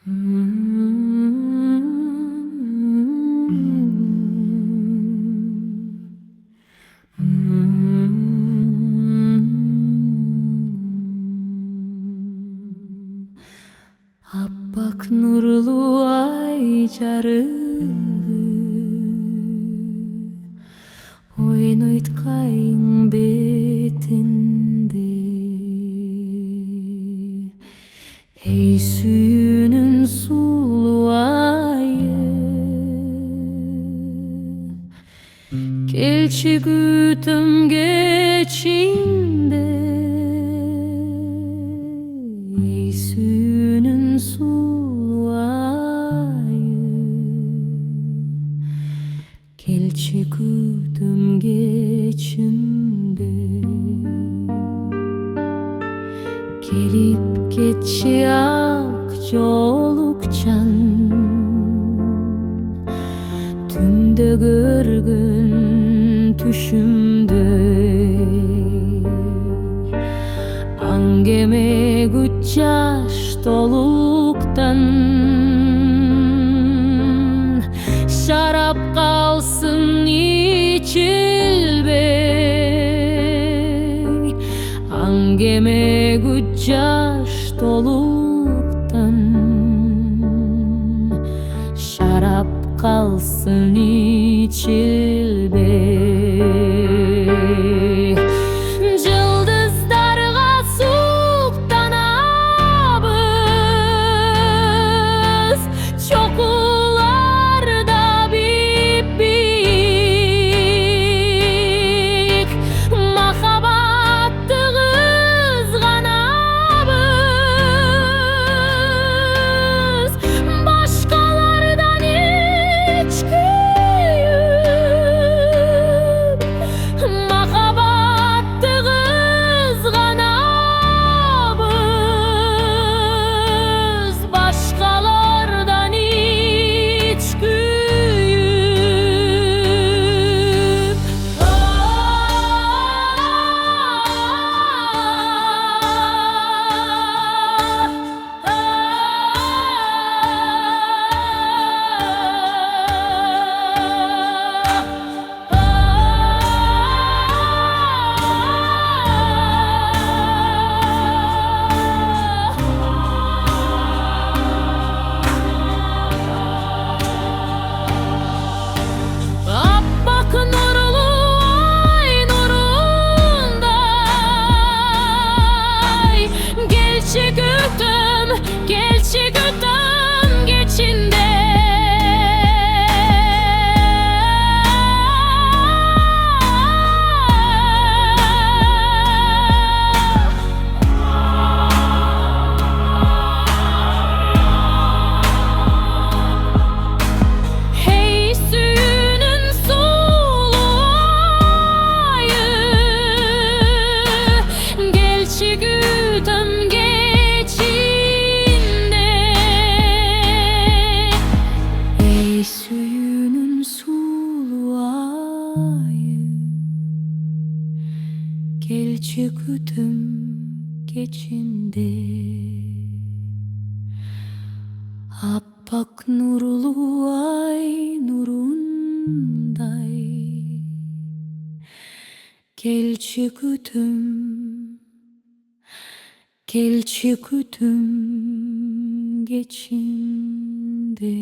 Appak nurlu ay jarığı oynoyt kayın betinde. Ey suyunun sulu ayı, kelçi gütüm geçinde. Ey suyunun sulu ayı, kelçi gütüm geçinde. Gelip geçi ak yolukcan, tümde görgün düşümde. Angeme gücaş doluktan, şarap kalsın içilbey. Angeme gücaş doluktan, şarap kalsın içilbey. Yıldızlarga suktanabız, çokularda bip-bip. Mahabatты kızganabız, başkalardan hiç küyüp. Mahabatты kızganabız, başkalardan hiç küyüp. Appak nurlu ay nurunday, gelçi gütüm geçinde. Hey suyunun sulu ayı, gelçi gütüm geçinde. Ey suyunun sulu ayı, gelçi gütüm geçinde. Appak nurlu ay nurunday, gelçi gütüm geçinde.